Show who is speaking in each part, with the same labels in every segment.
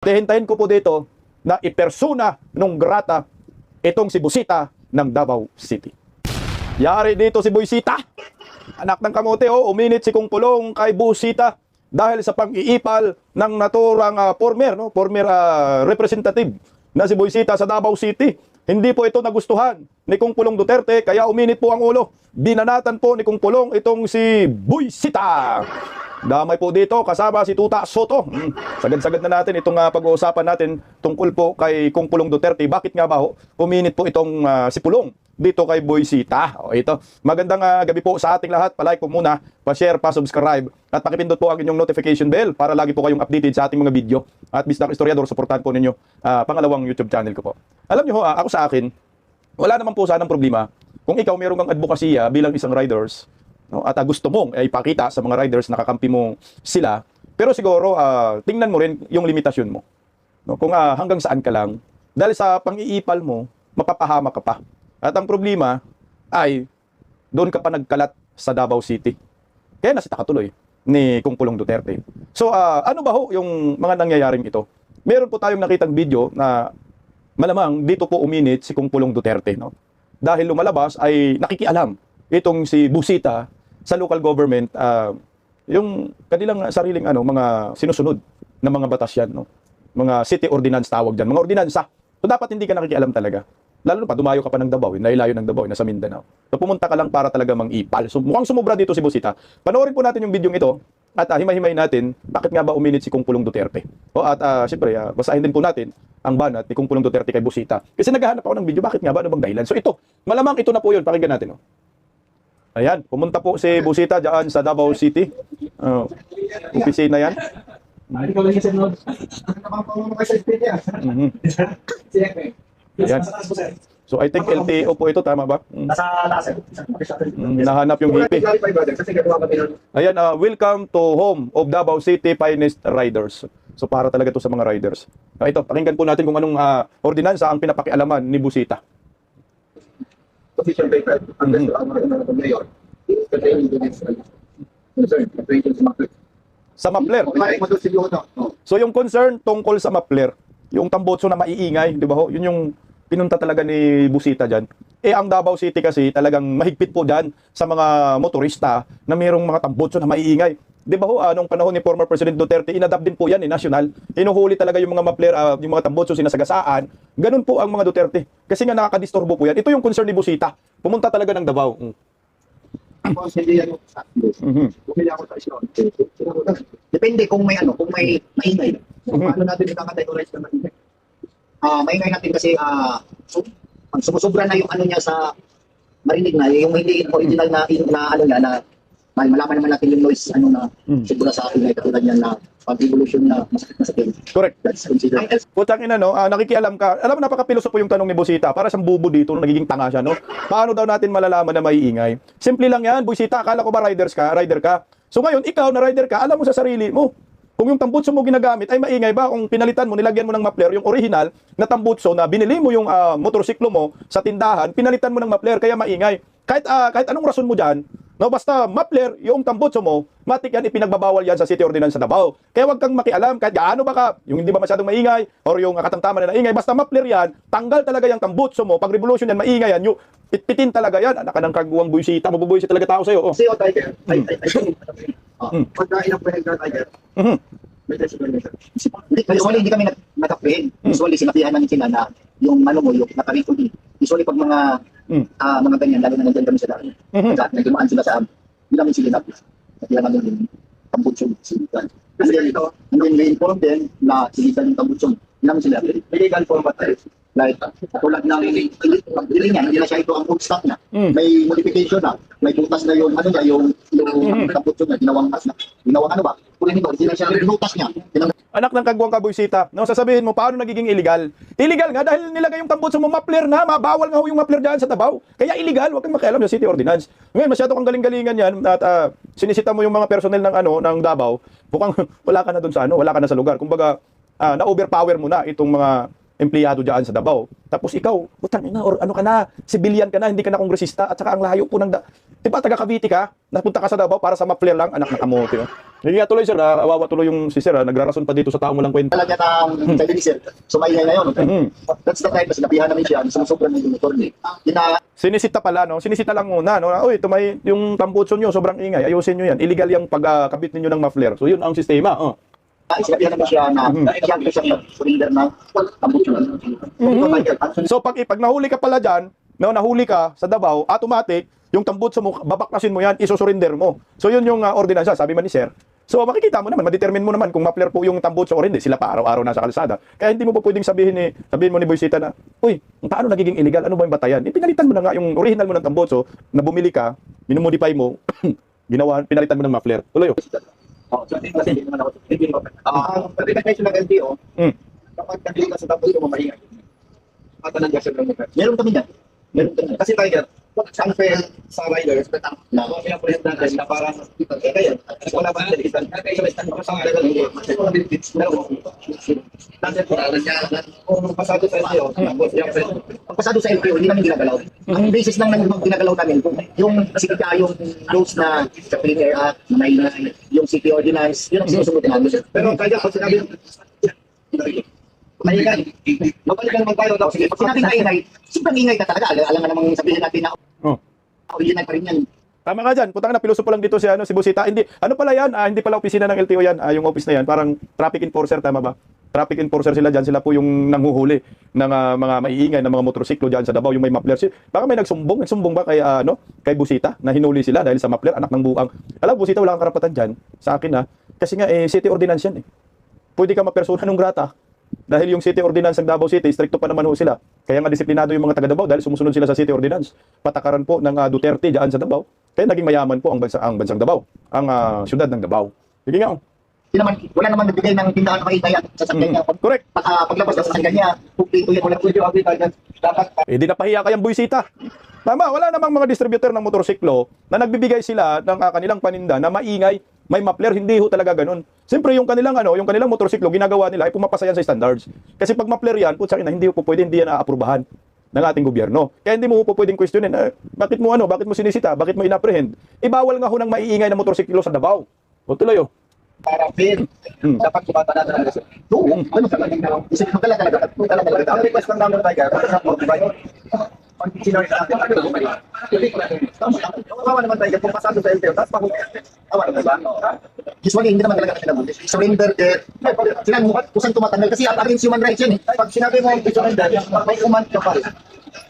Speaker 1: Hihintayin ko po dito na ipersona nung grata itong si Busita ng Davao City. Yari dito si Busita. Anak ng kamote, uminit si Kung Pulong kay Busita dahil sa pang-iipal ng naturang former representative na si Busita sa Davao City. Hindi po ito nagustuhan ni Kung Pulong Duterte kaya uminit po ang ulo. Binanatan po ni Kung Pulong itong si Busita. Damay po dito kasama si Tuta Soto. Sagad-sagad na natin itong pag-uusapan natin tungkol po kay Kung Pulong Duterte. Bakit nga ba uminit po itong si Pulong dito kay Busita? Ito. Magandang gabi po sa ating lahat. Palike po muna, pa-share, pa-subscribe at pakipindot po ang inyong notification bell para lagi po kayong updated sa ating mga video. At Bisdak Historiador, supportahan po ninyo pangalawang YouTube channel ko po. Alam nyo ako sa akin, wala naman po sanang problema kung ikaw meron kang advokasya bilang isang riders, no, at gusto mong ipakita sa mga riders na kakampi mo sila, pero siguro tingnan mo rin yung limitasyon mo. No, kung hanggang saan ka lang, dahil sa pang-iipal mo, mapapahama ka pa. At ang problema ay doon ka pa nagkalat sa Davao City. Kaya nasita tuloy ni Kung Pulong Duterte. So ano ba yung mga nangyayaring ito? Meron po tayong nakitang video na malamang dito po uminit si Kung Pulong Duterte, no? Dahil lumalabas ay nakikialam itong si Busita sa local government, yung kanilang sariling mga sinusunod na mga batas yan, no? Mga city ordinance tawag dyan, mga ordinansa. So dapat hindi ka nakikialam talaga. Lalo pa, dumayo ka pa ng Davao, nailayo ng Davao, nasa Mindanao. So pumunta ka lang para talaga mang-ipal. So mukhang sumubra dito si Busita. Panoorin po natin yung video ito at himay-himay natin bakit nga ba uminit si Kung Pulong Duterte. At siyempre, basahin din po natin ang banat ni Kung Pulong Duterte kay Busita. Kasi naghahanap ako ng video, bakit nga ba, ano bang dahilan? So ito, malamang ito na po yun, pakinggan natin. Ayan, pumunta po si Busita dyan sa Davao City. Opisina yan. Ayan. So I think LTO po ito, tama ba? Nahanap yung hipi. Ayan, welcome to home of Davao City finest riders. So para talaga to sa mga riders. Ito, pakinggan po natin kung anong ordinansa ang pinapakialaman ni Busita.
Speaker 2: Official paper ang mayor.
Speaker 1: Sa Mapler. So yung concern tungkol sa Mapler, yung tambotso na maiingay, di ba ho? Yun yung pinunta talaga ni Busita dyan. Ang Davao City kasi talagang mahigpit po dyan sa mga motorista na mayroong mga tambotso na maiingay. Di ba ho, nung panahon ni former President Duterte, inadapt din po yan national. Inuhuli talaga yung mga Mapler, yung mga tambotso sinasagasaan. Ganun po ang mga Duterte. Kasi nga nakakadisturbo po yan. Ito yung concern ni Busita. Pumunta talaga ng Davao.
Speaker 2: Hindi yan bumili ako sa isyon. Depende kung may maingay. Paano natin ika-categorize na maingay? Maingay natin kasi pag sumusobra na yung niya sa marinig na, yung hindi original na niya na malaman naman natin yung noise siguro sa akin ay katulad niya na pag-evolution na masakit na sa akin.
Speaker 1: Correct.
Speaker 2: That's considered.
Speaker 1: Putang ina, nakikialam ka. Alam mo, napaka-pilosopo yung tanong ni Busita. Para siyang bubo dito, nagiging tanga siya, no? Paano daw natin malalaman na maiingay? Simple lang yan, Busita. Akala ko ba rider ka? So ngayon, ikaw na rider ka, alam mo sa sarili mo. Kung yung tambutso mo ginagamit ay maingay ba? Kung pinalitan mo, nilagyan mo ng Mapler, yung original na tambutso na binili mo yung motorsiklo mo sa tindahan, pinalitan mo ng Mapler, kaya maingay. Kahit anong rason mo dyan, no, basta Mapler, yung tambutso mo, matik yan, ipinagbabawal yan sa City Ordinance sa Davao. Kaya wag kang makialam, kahit gaano ba yung hindi ba masyadong maingay, or yung katamtaman na naingay, basta Mapler yan, tanggal talaga yung tambutso mo, pag revolution yan, maingay yan, yung pitpitin talaga yan, anak ka ng kagawang Busita, mabubuisit talaga tao sa'yo.
Speaker 2: Kasi Tiger, pagka ilang pinag Tiger, may transformation. Usually, hindi kami natakpihin. Usually, sinabihan namin sila na yung yung nakarito din. Usually, pag mga ganyan, lalo na nandiyan kami sa daan. Nagdumaan sila sa amin. Hindi namin sila napis. Kaya namin yung tambutsong silitan. Kasi ito, may inform din na silitan yung tambutsong. Hindi namin sila. Illegal format tayo. Like, tulad ng pagdili niya, hindi na siya ito ang food stock na. May modification na. May butas na yung yung tambutsong na, ginawang mas na. Ginawang ba? Kung hindi na siya butas niya.
Speaker 1: Anak ng kagawang Busita, no, sasabihin mo, paano nagiging illegal? Illegal nga dahil nilagay yung tambutso mo Mapler na, mabawal nga yung Mapler dyan sa Davao. Kaya illegal, wag kang makialam sa City Ordinance. Ngayon, masyado kang galing-galingan yan at sinisita mo yung mga personnel ng Davao, mukhang wala ka na doon sa wala ka na sa lugar. Kumbaga, na-overpower mo na itong mga empleyado dyan sa Davao. Tapos ikaw, putang ina, or ano ka na, civilian ka na, hindi ka na kongresista, at saka ang layo po ng di ba, taga Cavite ka, napunta ka sa Davao para sa mapler lang, anak na kamote. Oh. Hindi nga tuloy sir, awawa tuloy yung si sir, nagrarason pa dito sa tao mo lang kwenta.
Speaker 2: Talaga ng kay sir, sumaingay na yun. That's the time na sinabihan namin siya, sumusobra ng motor niya.
Speaker 1: Sinisita pala, no? Sinisita lang muna, no? Uy, tumay, yung tambutso nyo, sobrang ingay, ayusin nyo yan. Illegal yung pagkabit ninyo ng mapler. So yun ang sistema, oh.
Speaker 2: Sinabihan namin siya na siya surrender ng tambutso.
Speaker 1: So pag nahuli ka pala dyan, no, nahuli ka sa Davao, automatic, yung tambutso mo, babaklasin mo yan, isosurrender mo. So yun yung ordinansa, sabi man ni sir. So makikita mo naman, ma-determine mo naman kung mapler po yung tambutso or hindi. Sila pa araw-araw nasa kalsada. Kaya hindi mo po pwedeng sabihin mo ni Boysita na, uy, paano nagiging illegal? Ano ba yung batayan? Pinalitan mo na nga yung original mo ng tambutso na bumili ka, minumodify mo, pinalitan mo ng mapler. Tuloy.
Speaker 2: Oh, so hindi kasi naman ako. Ang recommendation ng LTO, kapag nagli ka sa tambutso mo maingay. At nandiyan ng lugar. Meron kami yan. Kasi tayo, unfair sa riders, na pinapulit natin na parang kaya, wala ba natin isang kung pasado sa LTO, ang pasado sa LTO, hindi namin ginagalaw. Ang basis lang ng ginagalaw namin, yung yung rules na sa Clean Air Act, yung city ordinance, yun ang sinusunod namin. Pero kaya, pag sinabi maingay. Mabalikan naman tayo. Sige, pag sinabing maingay, sobrang ingay ka talaga. Alam nga namang sabihin natin na original pa rin yan.
Speaker 1: Tama ka dyan. Putang na, piloso pa lang dito si Busita. Hindi, ano pala yan? Hindi pala opisina ng LTO yan. Yung office na yan. Parang traffic enforcer, tama ba? Traffic enforcer sila dyan. Sila po yung nanghuhuli ng mga maiingay ng mga motorsiklo dyan sa Davao. Yung may mapler. Baka may nagsumbong. Nagsumbong ba kay Busita na hinuli sila dahil sa mapler, anak ng buang. Alam, Busita, wala kang karapatan dyan. Sa akin kasi nga, city ordinance yan. Pwede ka mapersona ng grata. Dahil yung city ordinance ng Davao City, stricto pa naman ho sila. Kaya nga disiplinado yung mga taga Davao dahil sumusunod sila sa city ordinance. Patakaran po ng Duterte diyan sa Davao. Kaya naging mayaman po ang bansang Davao, ang syudad ng Davao. Sige nga.
Speaker 2: Wala naman nagbigay ng tindahan maingay at sasakyan niya.
Speaker 1: Correct.
Speaker 2: Paglabas sa sasakyan niya, pupito yan. Wala po yung update. Dapat
Speaker 1: di napahiya kayang Boysita. Tama, wala namang mga distributor ng motorsiklo na nagbibigay sila ng kanilang paninda na maingay, may mapler, hindi ho talaga ganun. Siyempre yung kanilang motorsiklo ginagawa nila ay pumapasa yan sa standards. Kasi pag mapler yan, putsa ina, hindi po pwede, hindi yan aaprubahan ng ating gobyerno. Kaya hindi mo po pwedeng questionin, bakit mo sinisita, bakit mo inapprehend? Ibawal nga ho ng maiingay na motorsiklo sa Davao. O tuloy
Speaker 2: para fair. Dapat kumata natin ang reso. Ano talaga na? Isipin mo talaga. Ang request lang namin tayo, para mag-provide. Pag sinabi natin, kawawa naman tayo kung pasado sa LTO, tapos kawawa naman ba? Usually, hindi naman talaga natin nabuti. Surrender debt. Sinabi mo, kusang tumatanggal. Kasi against human rights yan. Pag sinabi mo, surrender, may command ka pa rin.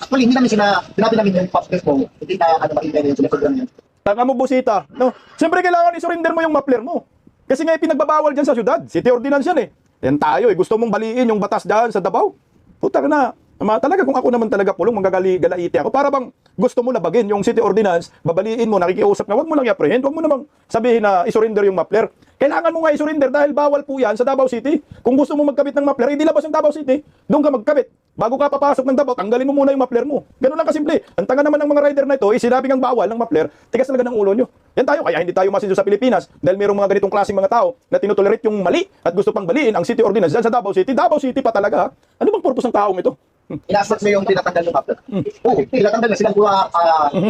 Speaker 2: Actually, hindi namin sinabi namin yung passport mo. Hindi na makikita yung sinasabi yan.
Speaker 1: Tanga mo, Busita. No? Siyempre, kailangan i-surrender mo yung mapler mo. Kasi nga pinagbabawal dyan sa syudad. City ordinance yan Yan tayo Gusto mong baliin yung batas dyan sa Davao. Putang na. Talaga kung ako naman talaga pulong, galaiti ako. Para bang gusto mo labagin yung city ordinance, babaliin mo, nakikiusap na, wag mo lang i-apprehend, wag mo namang sabihin na i-surrender yung mapler. Kailangan mo nga i-surrender dahil bawal po yan sa Davao City. Kung gusto mo magkabit ng mapler, hindi labas ng Davao City, doon ka magkabit. Bago ka papasok ng Davao, tanggalin mo muna yung mapler mo. Ganun lang kasimple. Ang tanga naman ng mga rider na ito, sinabi ng bawal ng mapler, tigas talaga ng ulo nyo. Yan tayo, kaya hindi tayo masinso sa Pilipinas dahil mayroong mga ganitong klaseng mga tao na tinutolerate yung mali at gusto pang baliin ang city ordinance dyan sa Davao City. Davao City pa talaga. Ano bang purpose ng taong ito?
Speaker 2: Inasot mo yung tinatanggal ng mapler. Oo, tinatanggal na silang kung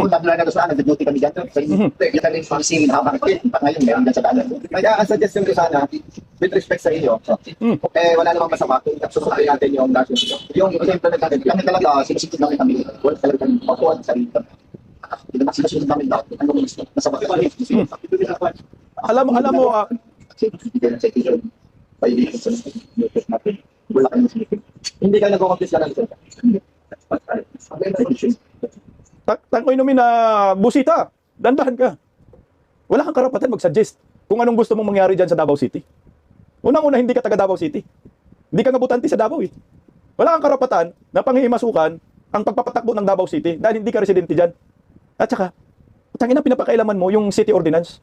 Speaker 2: nabla na doon nag-duty kami dyan. So, kita rin sa singin habang ngayon meron dyan sa daanan. Kaya ang suggestion ko sana, with respect sa inyo, wala namang masama kung susunod natin yung national. Yung exemplo na natin, kami talaga, sinusunod namin kami. Wala talaga yung makuha sa sarili. Hindi naman sinusunod namin lahat. Ano mo gusto? Nasa bakit?
Speaker 1: Alam mo,
Speaker 2: wala kayong sinipin. Hindi ka nag-compete ka lang ito.
Speaker 1: Tangkoy namin na Busita, dandahan ka. Wala kang karapatan mag-suggest kung anong gusto mong mangyari dyan sa Davao City. Unang-una, hindi ka taga Davao City. Hindi ka nga butante sa Davao Wala kang karapatan na panghihimasukan ang pagpapatakbo ng Davao City dahil hindi ka residente dyan. At saka, tangina pinapakailaman mo yung city ordinance.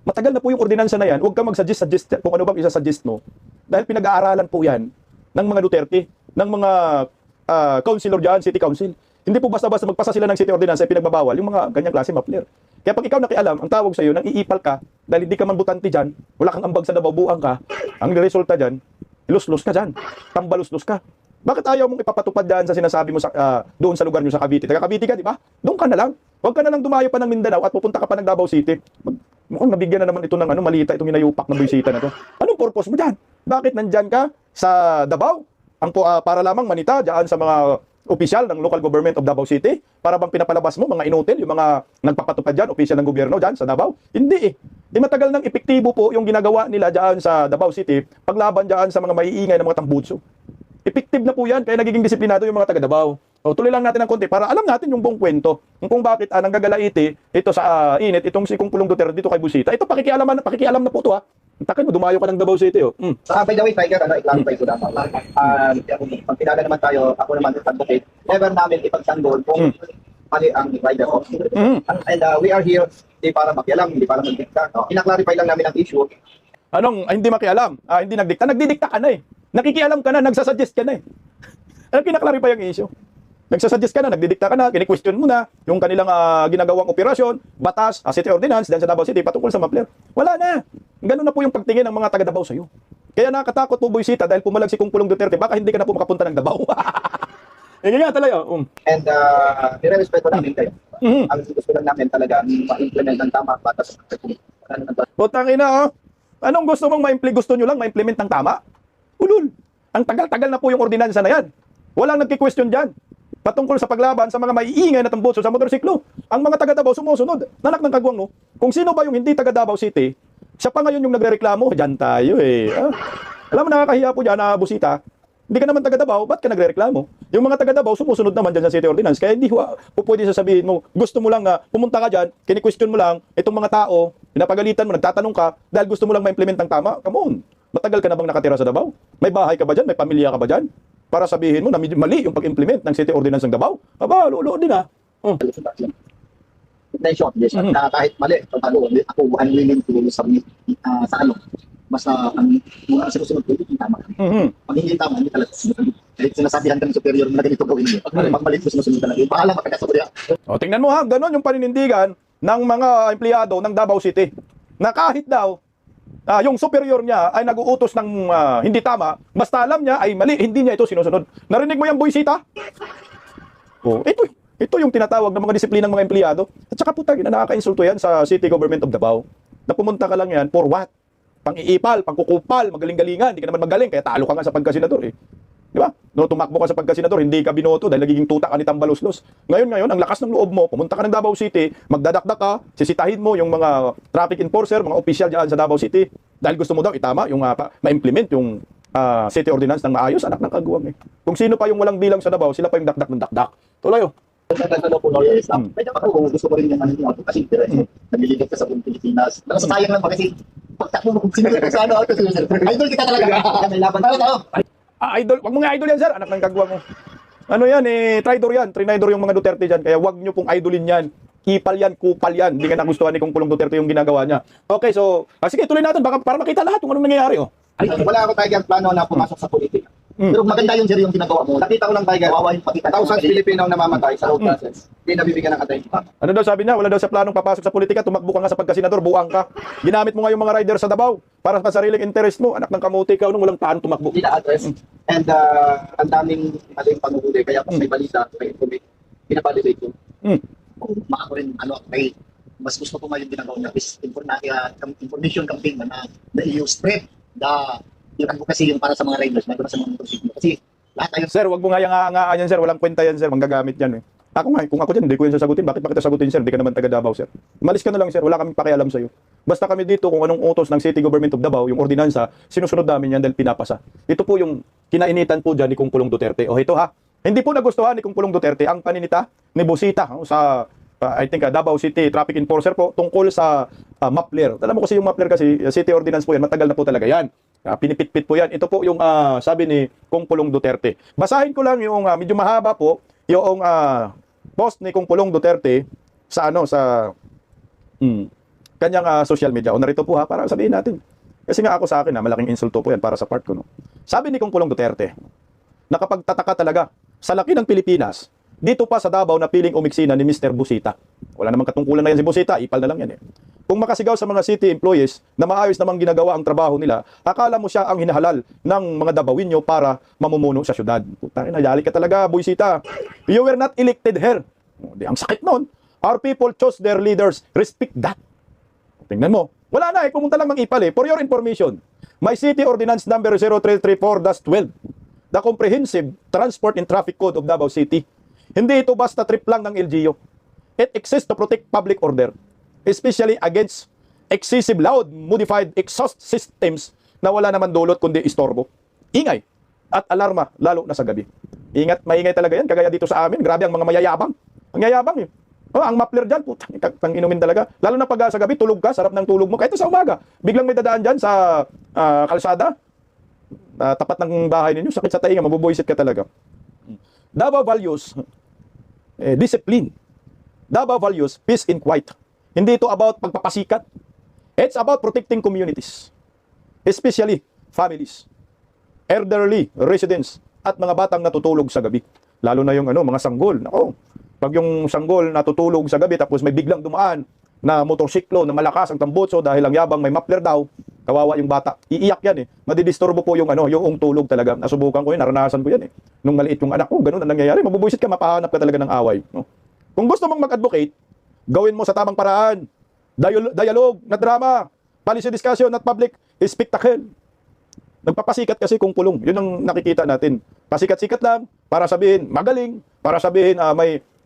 Speaker 1: Matagal na po yung ordinansa na yan, huwag ka mag-suggest kung ano bang isa-suggest mo. Dahil pinag-aaralan po yan ng mga Duterte, ng mga councilor dyan, city council. Hindi po basta-basta magpasa sila ng city ordinance ay pinagbabawal yung mga ganyang klase mapler. Kaya pag ikaw nakialam, ang tawag sa iyo, nang iipal ka, dahil hindi ka man butante dyan, wala kang ambag sa Davao, buang ka, ang resulta dyan, lus-lus ka dyan, tambalus-lus ka. Bakit ayaw mong ipapatupad dyan sa sinasabi mo sa, doon sa lugar nyo sa Cavite? Taga Cavite ka, di ba? Doon ka na lang. Huwag ka na lang dumayo pa ng Mindanao at pupunta ka pa ng Davao City. Mukhang nabigyan na naman ito ng malita itong hinayupak ng buwisita na to. Anong purpose mo dyan? Bakit nandyan ka sa Davao? Para lamang manita dyan sa mga opisyal ng local government of Davao City? Para bang pinapalabas mo mga inutil, yung mga nagpapatupad dyan, opisyal ng gobyerno dyan sa Davao? Hindi eh. Matagal nang epektibo po yung ginagawa nila dyan sa Davao City paglaban dyan sa mga maiingay ng mga tambutso. Effective na po yan, kaya nagiging disiplinado yung mga taga Davao. O, tuloy lang natin ng konti para alam natin yung buong kwento. Kung bakit nanggagalaiti ito sa init, itong si Pulong Duterte dito kay Busita. Ito pakikialam na po ito ha. Takin mo, dumayo ka ng Davao City. Oh.
Speaker 2: By the way, Tiger, i-clarify ko lang. Pag pinala naman tayo, ako naman advocate, never namin ipagsanggol kung mali ang rider of and we are here hindi para makialam, hindi para magdikta. Ina-clarify lang namin ang issue.
Speaker 1: Hindi makialam? Hindi nagdikta? Nagdidikta ka na eh. Nakikialam ka na, nagsasuggest ka na eh. Anong kinaklarify ang issue? Nagsasuggest ka na, nagdidikta ka na, kini-question mo na yung kanilang ginagawang operasyon, batas, city ordinance, dyan sa Davao City, patungkol sa Mapler. Wala na. Ganun na po yung pagtingin ng mga taga Davao sa'yo. Kaya nakakatakot po, Buisita, dahil pumalag si Pulong Duterte, baka hindi ka na po makapunta ng Davao. Yan nga talaga.
Speaker 2: And nire-respeto namin kayo. Ang gusto lang namin talaga, ma-implement ng tama, batas.
Speaker 1: Putang ina, anong gusto mong gusto nyo lang ma-implement ng tama? Ulul. Ang tagal-tagal na po yung ordinansa na yan. Walang nagki-question dyan. Patungkol sa paglaban sa mga maiingay na tambutso sa motorsiklo. Ang mga taga Davao sumusunod. Nanak ng kagwang, no? Kung sino ba yung hindi taga Davao City, siya pa ngayon yung nagrereklamo. Diyan tayo eh. Alam mo, nakakahiya po dyan, Busita. Hindi ka naman taga Davao, ba't ka nagrereklamo? Yung mga taga Davao sumusunod naman dyan sa City Ordinance. Kaya hindi po pwede sasabihin mo, gusto mo lang na pumunta ka dyan, kini-question mo lang, itong mga tao, pinapagalitan mo, nagtatanong ka, dahil gusto mo lang ma-implement ng tama. Come on. Matagal ka na bang nakatira sa Davao? May bahay ka ba dyan? May pamilya ka ba dyan? Para sabihin mo na mali yung pag-implement ng City Ordinance ng Davao? Aba, lulo din ha.
Speaker 2: Intention, yes. Na kahit mali, ako unwilling to submit sa basta ang mga sinusunod ko, hindi tama. Pag hindi tama, hindi talaga susunod. Kahit sinasabihan ka ng superior na ganito gawin mo, pag mali ko sinusunod talaga. Yung bahala magkakasabriya.
Speaker 1: O, tingnan mo ha, ganon yung paninindigan ng mga empleyado ng Davao City. Na kahit daw, yung superior niya ay nag-uutos ng hindi tama, basta alam niya ay mali, hindi niya ito sinusunod. Narinig mo yung Buisita? Oh, ito yung tinatawag ng mga disiplinang mga empleyado. At saka putang ina, nakaka-insulto yan sa City Government of Davao. Na pumunta ka lang yan, for what? Pang-iipal, pangkukupal, magaling-galingan, hindi ka naman magaling, kaya talo ka nga sa pagkasenador eh. Di ba? No, tumakbo ka sa pagkasenador, hindi ka binoto dahil nagiging tuta ka ni Tambaluslos. Ngayon, ang lakas ng loob mo, pumunta ka ng Davao City, magdadakdak ka, sisitahin mo yung mga traffic enforcer, mga opisyal dyan sa Davao City, dahil gusto mo daw itama, yung ma-implement yung City Ordinance ng maayos, anak ng kaguwang eh. Kung sino pa yung walang bilang sa Davao, sila pa yung dakdak ng dakdak. Tuloy oh.
Speaker 2: Kung gusto ko rin yung kasi nagliligat ka sa buong Pilipinas. Sayang lang ba kasi pagtakbo mo kung sino sa ano, idol kita talaga. May laban tayo.
Speaker 1: Idol, wag mo nga idol yan, sir. Anak ng kagwang mo. Ano yan, traidor yan. Trinidor yung mga Duterte dyan. Kaya wag nyo pong idolin yan. Ipal yan, kupal yan. Hindi ka nagustuhan ni Pulong Duterte yung ginagawa niya. Okay, so, sige, tuloy natin. Baka, para makita lahat kung anong nangyayari, oh.
Speaker 2: Wala ako Tiger plano na pumasok sa politika. Pero maganda yun, sir, yung ginagawa mo. Nakita ko lang, Tiger, thousands Filipino namamatay sa road process. Hindi nabibigyan ng attention.
Speaker 1: Ano daw sabi niya? Wala daw sa planong papasok sa politika. Tumakbo ka nga sa pagkasenador, buang ka. Ginamit mo nga yung mga rider sa Davao para sa sariling interest mo. Anak ng kamuti ka, nung walang plano tumakbo.
Speaker 2: Hindi na-address. And ang daming maling panguhuli. Kaya kung may balita, may information, pinabalidate ko. Kung ako rin, mas gusto ko ngayon ginagawa niya is information campaign na i-spread yung advocacy yung para sa mga riders, na sa mga motorsiklo. Kasi lahat tayo.
Speaker 1: Sir, wag mo nga yang-aangaan yan, sir. Walang kwenta yan, sir. Manggagamit yan, eh. Ako nga, kung ako dyan, hindi ko yan sasagutin. Bakit kita sagutin, sir? Hindi ka naman taga Davao, sir. Malis ka na lang, sir. Wala kaming pakialam sa'yo. Basta kami dito, kung anong utos ng City Government of Davao, yung ordinansa, sinusunod namin yan dahil pinapasa. Ito po yung kinainitan po dyan ni Pulong Duterte. O ito ha, hindi po nagustuhan ni Pulong Duterte ang paninita ni Busita sa I think Davao City Traffic Enforcer po tungkol sa Mapler. Alam mo kasi yung Mapler kasi City Ordinance po yan, matagal na po talaga yan. Pinipit-pit po yan. Ito po yung sabi ni Pulong Duterte. Basahin ko lang yung medyo mahaba po yung post ni Pulong Duterte sa kanyang social media. O narito po ha, para sabihin natin. Kasi nga ako sa akin malaking insulto po yan para sa part ko. No? Sabi ni Pulong Duterte, nakapagtataka talaga sa laki ng Pilipinas, dito pa sa Davao na piling umiksina ni Mr. Busita. Wala namang katungkulan na yan si Busita, ipal na lang yan eh. kung makasigaw sa mga city employees na maayos namang ginagawa ang trabaho nila, akala mo siya ang hinahalal ng mga Davao-inyo para mamumuno sa syudad. Putang ina, yali ka talaga, Buisita. You were not elected here. Di, ang sakit nun. Our people chose their leaders. Respect that. Tingnan mo. Wala na pumunta lang mang-ipal For your information, my city ordinance number 0334-12, the Comprehensive Transport and Traffic Code of Davao City. Hindi ito basta trip lang ng LGU. It exists to protect public order, especially against excessive loud modified exhaust systems na wala naman dulot kundi istorbo, ingay, at alarma, lalo na sa gabi. Maingay talaga yan, kagaya dito sa amin. Grabe ang mga mayayabang. Ang yayabang ang muffler dyan, putang inumin talaga. Lalo na pag sa gabi, tulog ka, sarap ng tulog mo. Kahit sa umaga, biglang may dadaan dyan sa kalsada, tapat ng bahay ninyo, sakit sa tainga, mabubuisit ka talaga. Davao values discipline. Davao values peace and quiet. Hindi ito about pagpapasikat. It's about protecting communities, especially families, elderly residents, at mga batang natutulog sa gabi. Lalo na yung mga sanggol. Nako, pag yung sanggol natutulog sa gabi tapos may biglang dumaan na motorsiklo na malakas ang tambutso dahil ang yabang may muffler daw, kawawa yung bata. Iiyak yan Madidisturbo po yung yung tulog talaga. Nasubukan ko yun, naranasan ko yan Nung maliit yung anak ko, ganun ang nangyayari. Mabubuisit ka, mapahanap ka talaga ng away. No? Kung gusto mong mag-advocate, gawin mo sa tamang paraan. Dialogue, not drama. Policy discussion, not public spectacle. Nagpapasikat kasi kung pulong. Yun ang nakikita natin. Pasikat-sikat lang para sabihin magaling, para sabihin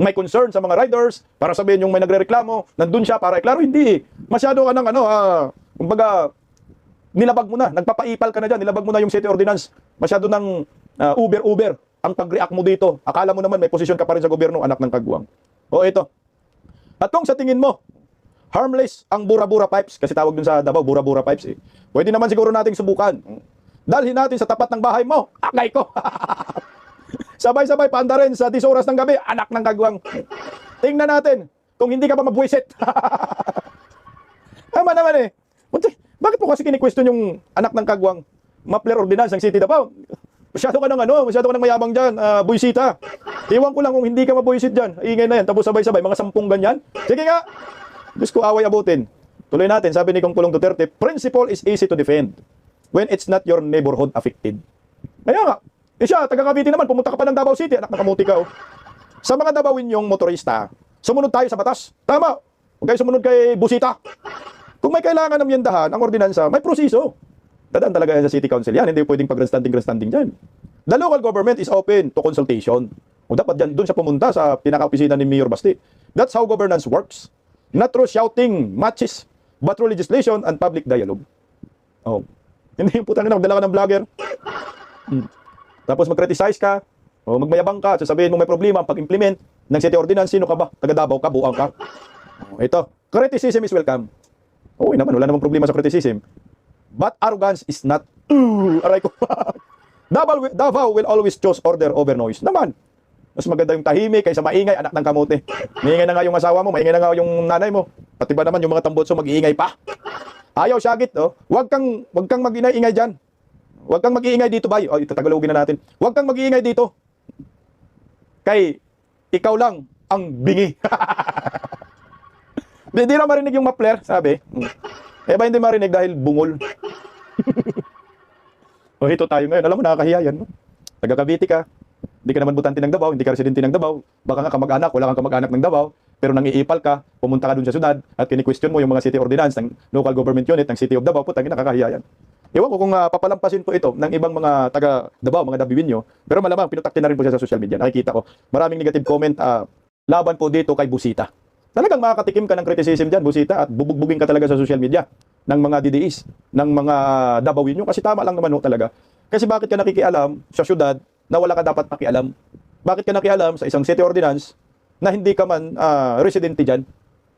Speaker 1: may concern sa mga riders, para sabihin yung may nagrereklamo, nandun siya para iklaro. Hindi. Masyado ka ng kumbaga, nilabag mo na, nagpapaipal ka na dyan, nilabag mo na yung city ordinance. Masyado ng Uber ang pag-react mo dito. Akala mo naman may posisyon ka pa rin sa gobyerno, anak ng kagwang. O ito. At kung sa tingin mo, harmless ang bura-bura pipes, kasi tawag dun sa Davao, bura-bura pipes pwede naman siguro nating subukan. Dalhin natin sa tapat ng bahay mo, akay ko. Sabay-sabay paanda rin sa 10 oras ng gabi, anak ng kagwang. Tingnan natin kung hindi ka pa mabwisit. Tama naman Bakit mo kasi kini-question yung anak ng kagwang? Muffler ordinance ng City Davao. Masyado ka ng mayabang dyan, Buisita. Iwan ko lang kung hindi ka mabuisit dyan. Ingay na yan, tapos sabay-sabay, mga 10 ganyan. Sige nga. Diyos ko, away abutin. Tuloy natin, sabi ni Kong Pulong Duterte, principle is easy to defend when it's not your neighborhood affected. Kaya nga, siya, taga Cavite naman, pumunta ka pa ng Davao City, anak na kamuti ka Sa mga Davaoin yung motorista, sumunod tayo sa batas. Tama. Huwag kayo sumunod kay Busita. Kung may kailangan ng yandahan, ang ordinansa, may proseso. Dadaan talaga yan sa City Council yan. Hindi pwedeng pag-grandstanding dyan. The local government is open to consultation. O dapat dyan, doon siya pumunta sa pinaka-opisina ni Mayor Basti. That's how governance works. Not through shouting matches, but through legislation and public dialogue. Oh. Hindi yung putang ina, magdala ka ng vlogger. Tapos mag-criticize ka, o magmayabang ka, sasabihin mo may problema ang pag-implement ng city ordinance, sino ka ba? Taga Davao ka, buang ka. Ito, criticism is welcome. Okay naman, wala namang problema sa criticism. But arrogance is not. Aray ko. Davao will always choose order over noise. Naman. Mas maganda yung tahimik kaysa maingay, anak ng kamote. Maingay na nga yung asawa mo, maingay na nga yung nanay mo. Pati ba naman yung mga tambutso mag-iingay pa? Ayaw syagit, Huwag kang mag-ingay dyan. Huwag kang mag-iingay dito, bay. Ito Tagalogin na natin. Huwag kang mag-iingay dito. Kay ikaw lang ang bingi. Hindi na marinig yung muffler, sabi. Ba hindi marinig dahil bungol. Ito tayo ngayon. Alam mo, nakakahiya yan. Taga Cavite ka. Hindi ka naman butante ng Davao, hindi ka residente ng Davao. Baka nga kamag-anak, wala kang kamag-anak ng Davao. Pero nangiipal ka, pumunta ka dun sa syudad at kini-question mo yung mga city ordinance ng local government unit ng City of Davao. Putang ina, nakakahiya yan. Ewan ko kung papalampasin po ito ng ibang mga taga Davao, mga Dabiwinyo. Pero malamang pinutakti na rin po siya sa social media. Nakikita ko. Maraming negative comment laban po dito kay Busita. Talagang makakatikim ka ng criticism dyan, Busita, at bubugbugin ka talaga sa social media ng mga DDEs, ng mga Davawinyo. Kasi tama lang naman talaga. Kasi bakit ka nakikialam sa syudad na wala ka dapat pakialam? Bakit ka nakialam sa isang city ordinance na hindi ka man residente dyan?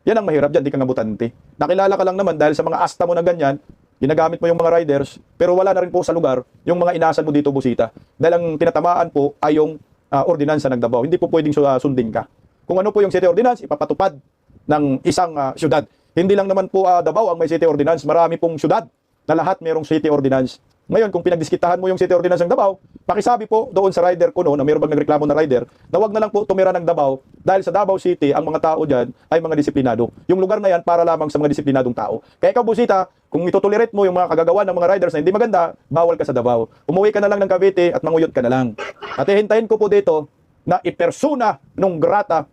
Speaker 1: Yan ang mahirap dyan, di ka nga butante. Nakilala ka lang naman dahil sa mga asta mo na ganyan, ginagamit mo yung mga riders, pero wala na rin po sa lugar yung mga inaasan mo dito, Busita. Dahil ang tinatamaan po ay yung ordinansa ng Davao. Hindi po pwedeng sundin ka. Kung ano po yung city ordinance, ipapatupad ng isang syudad. Hindi lang naman po Davao ang may city ordinance. Marami pong syudad na lahat mayroong city ordinance. Ngayon, kung pinagdiskitahan mo yung City Ordinance ng Davao, pakisabi po doon sa rider ko no, na mayroon bang nagreklamo na rider, na wag na lang po tumira ng Davao dahil sa Davao City, ang mga tao dyan ay mga disiplinado. Yung lugar na yan para lamang sa mga disiplinadong tao. Kaya ikaw, Busita, kung itotolerate mo yung mga kagagawa ng mga riders na hindi maganda, bawal ka sa Davao. Umuwi ka na lang ng Cavite at manguyot ka na lang. At hihintayin ko po dito na ipersona nung grata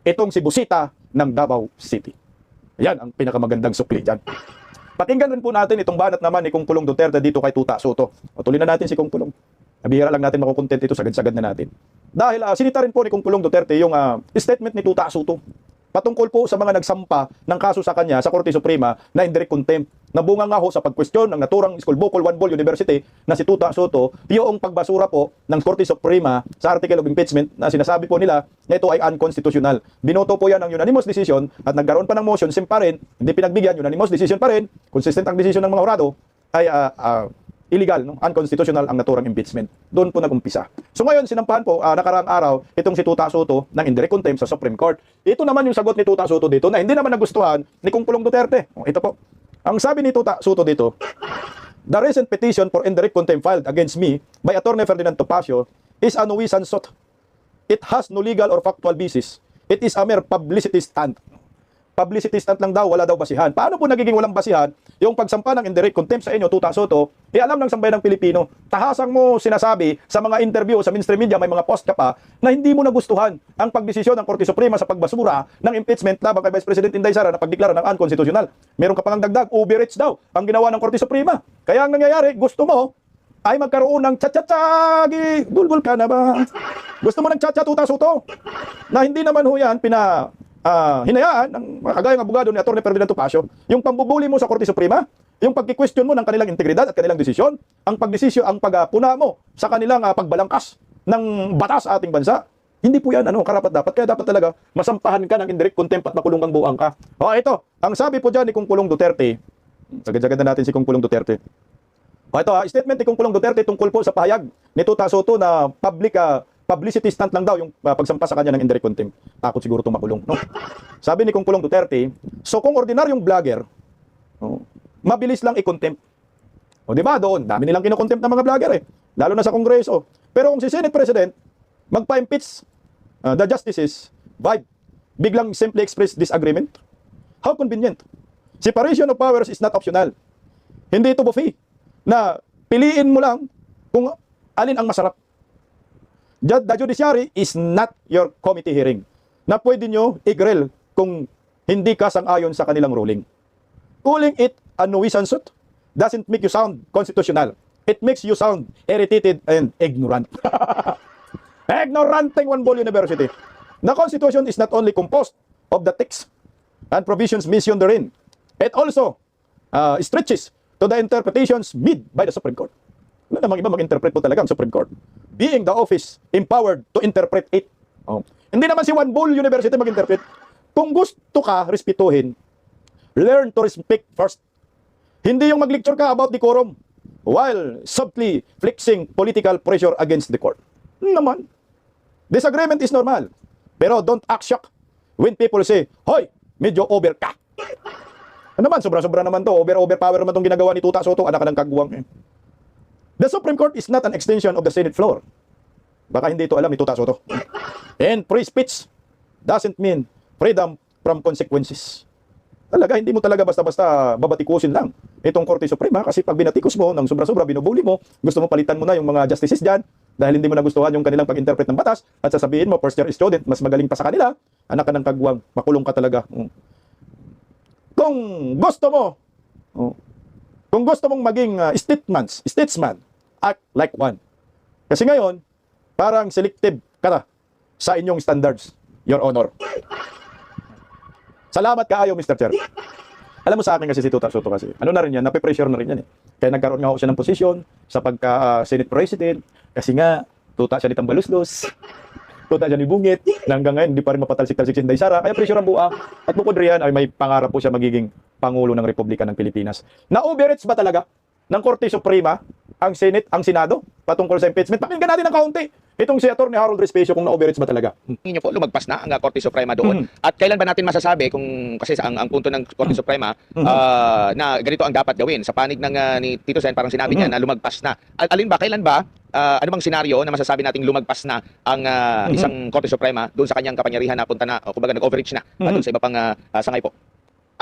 Speaker 1: itong si Busita ng Davao City. Yan ang pinakamagandang sukli dyan. Pakinggan rin po natin itong banat naman ni Kung Pulong Duterte dito kay Tuta Soto. O tuloy na natin si Kung Pulong. Nabihira lang natin makukontent ito, sagad-sagad na natin. Dahil sinita rin po ni Kung Pulong Duterte yung statement ni Tuta Soto patungkol po sa mga nagsampa ng kaso sa kanya sa Korte Suprema na indirect contempt. Nabunga nga ho sa pagkwestiyon ng naturang School Bukol One Ball University na si Tuta Soto yung pagbasura po ng Korte Suprema sa article of impeachment na sinasabi po nila na ito ay unconstitutional. Binoto po yan ng unanimous decision at nagkaroon pa ng motion, sim pa rin, hindi pinagbigyan, unanimous decision pa rin, consistent ang decision ng mga hurado, ay illegal, no? Unconstitutional ang naturang impeachment. Doon po nag-umpisa. So ngayon, sinampahan po, nakaraang araw, itong si Tuta Soto ng indirect contempt sa Supreme Court. Ito naman yung sagot ni Tuta Soto dito na hindi naman nagustuhan ni Kung Pulong Duterte. Ito po. Ang sabi ni Tuta Soto dito, the recent petition for indirect contempt filed against me by Attorney Ferdinand Topacio is a nuisance suit. It has no legal or factual basis. It is a mere publicity stunt. Publicity stunt lang daw, wala daw basihan. Paano po nagiging walang basihan yung pagsampa ng indirect contempt sa inyo, Tuta Soto? Alam ng sambayan ng Pilipino, tahasang mo sinasabi sa mga interview, sa mainstream media, may mga post ka pa, na hindi mo nagustuhan ang pagdesisyon ng Korte Suprema sa pagbasura ng impeachment laban kay Vice President Inday Sara na pagdeklara ng unconstitutional. Meron ka pang dagdag, overreach daw ang ginawa ng Korte Suprema. Kaya ang nangyayari, gusto mo ay magkaroon ng tsa-tsa-tsagi. Bulbul ka na ba? Gusto mo ng tsa-tsa, Tuta Soto? Na hindi naman ho yan hinayaan ng mga kagayang abogado ni Atty. Ferdinand Topacio, yung pambubuli mo sa Korte Suprema, yung pagki-question mo ng kanilang integridad at kanilang desisyon, ang pagdesisyon, ang pagpuna mo sa kanilang pagbalangkas ng batas sa ating bansa. Hindi po yan karapat-dapat. Kaya dapat talaga masampahan ka ng indirect contempt at makulong kang buang ka. O ito, ang sabi po dyan ni Kung Pulong Duterte, sagad-sagad na natin si Kung Pulong Duterte. O ito, statement ni Kung Pulong Duterte tungkol po sa pahayag ni Tuta Soto na publicity stunt lang daw yung pagsampa sa kanya ng indirect contempt. Takot siguro itong makulong. No? Sabi ni Kung Pulong Duterte, so kung ordinaryong vlogger, mabilis lang i-contempt. O di ba doon, dami nilang kino-contempt ng mga vlogger lalo na sa Kongreso. Pero kung si Senate President, magpa-impeach the justices, biglang simply express disagreement. How convenient. Separation of powers is not optional. Hindi ito buffet na piliin mo lang kung alin ang masarap. The judiciary is not your committee hearing na pwede nyo i-grill kung hindi ka sang-ayon sa kanilang ruling. Calling it a nuisance suit doesn't make you sound constitutional. It makes you sound irritated and ignorant. Ignoranting One Ball University. The Constitution is not only composed of the text and provisions mentioned therein. It also stretches to the interpretations made by the Supreme Court. Wala namang iba mag-interpret po talaga ang Supreme Court. Being the office empowered to interpret it. Hindi naman si One Ball University mag-interpret. Kung gusto ka respetuhin, learn to respect first. Hindi yung mag-lecture ka about decorum while subtly flexing political pressure against the court. Naman. Disagreement is normal. Pero don't act shocked when people say, hoy, medyo over ka. Ano naman, sobra-sobra naman to. Overpower naman tong ginagawa ni Tuta Soto, anak ka ng kagwang. The Supreme Court is not an extension of the Senate floor. Baka hindi ito alam ni Tuta Soto. And free speech doesn't mean freedom from consequences. Talaga, hindi mo talaga basta-basta babatikusin lang itong Korte Suprema kasi pag binatikos mo ng sobra-sobra, binubuli mo, gusto mo palitan mo na yung mga justices dyan dahil hindi mo nagustuhan yung kanilang pag-interpret ng batas at sasabihin mo, first year student, mas magaling pa sa kanila, anak ka ng kagwang, makulong ka talaga. Kung gusto mo, kung gusto mong maging statesman, act like one. Kasi ngayon, parang selective ka na sa inyong standards, Your Honor. Salamat kaayo, Mr. Chair. Alam mo sa akin kasi si Tuta Soto kasi, ano na rin yan, nape-pressure na rin yan Kaya nagkaroon nga ako siya ng posisyon sa pagka-Senate President, kasi nga, tuta siya ni Tambaluslos, tuta siya ni Bungit, na hanggang ngayon, hindi pa rin mapatalsik-talsik si Inday Sara, kaya pressure ang buang. At bukod riyan, ay may pangarap po siya magiging Pangulo ng Republika ng Pilipinas. Na-overreach ba talaga ng Korte Suprema ang Senate, ang Senado? patungkol sa impeachment. Pakinggan natin ng kaunti itong si Atty. Harold Respicio kung na-overreach ba talaga.
Speaker 3: Ninyo po lumagpas na ang Korte Suprema doon. At kailan ba natin masasabi kung kasi ang punto ng Korte Suprema na ganito ang dapat gawin sa panig ng ni Tito Sen, parang sinabi niya na lumagpas na. Alin ba kailan ba ano bang senaryo na masasabi nating lumagpas na ang isang Korte Suprema doon sa kanyang kapangyarihan na punta na o kumbaga nag-overreach na doon sa iba pang sangay po?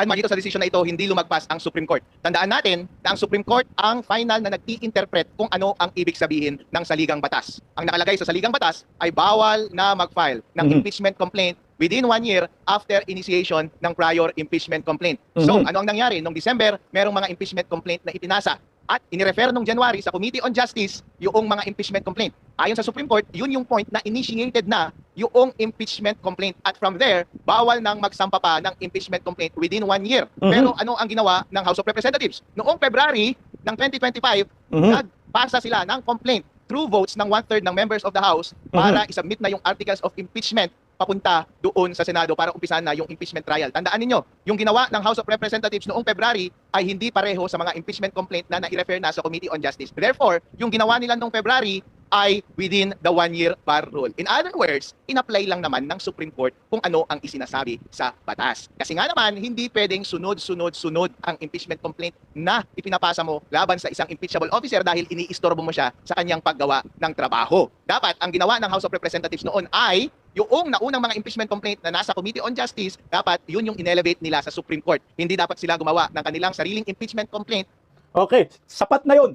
Speaker 4: Dito sa desisyon na ito, hindi lumagpas ang Supreme Court. Tandaan natin na ang Supreme Court ang final na nag-i-interpret kung ano ang ibig sabihin ng saligang batas. Ang nakalagay sa saligang batas ay bawal na mag-file ng impeachment complaint within 1 year after initiation ng prior impeachment complaint. So, ano ang nangyari? Noong December, merong mga impeachment complaint na ipinasa at inirefer nung January sa Committee on Justice yung mga impeachment complaint. Ayon sa Supreme Court, yun yung point na initiated na yung impeachment complaint. At from there, bawal nang magsampa pa ng impeachment complaint within 1 year. Pero ano ang ginawa ng House of Representatives? Noong February ng 2025, nagpasa sila ng complaint through votes ng 1/3 ng members of the House para isubmit na yung articles of impeachment papunta doon sa Senado para umpisahan na yung impeachment trial. Tandaan ninyo, yung ginawa ng House of Representatives noong February ay hindi pareho sa mga impeachment complaint na nai-refer na sa Committee on Justice. Therefore, yung ginawa nila noong February ay within the 1-year bar rule. In other words, in-apply lang naman ng Supreme Court kung ano ang isinasabi sa batas. Kasi nga naman, hindi pwedeng sunod-sunod ang impeachment complaint na ipinapasa mo laban sa isang impeachable officer dahil iniistorbo mo siya sa kanyang paggawa ng trabaho. Dapat, ang ginawa ng House of Representatives noon ay yung naunang mga impeachment complaint na nasa Committee on Justice, dapat yun yung in-elevate nila sa Supreme Court. Hindi dapat sila gumawa ng kanilang sariling impeachment complaint.
Speaker 1: Okay, sapat na yun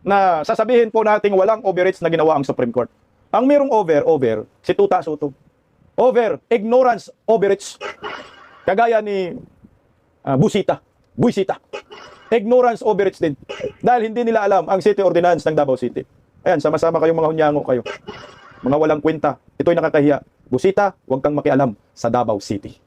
Speaker 1: na sasabihin po nating walang overreach na ginawa ang Supreme Court. Ang merong over, si Tuta Soto. Over, ignorance, overreach. Kagaya ni Buisita. Ignorance, overreach din. Dahil hindi nila alam ang city ordinance ng Davao City. Ayan, sama-sama kayong mga hunyango kayo. Mga walang kwenta. Ito'y nakakahiya. Buisita, huwag kang makialam sa Davao City.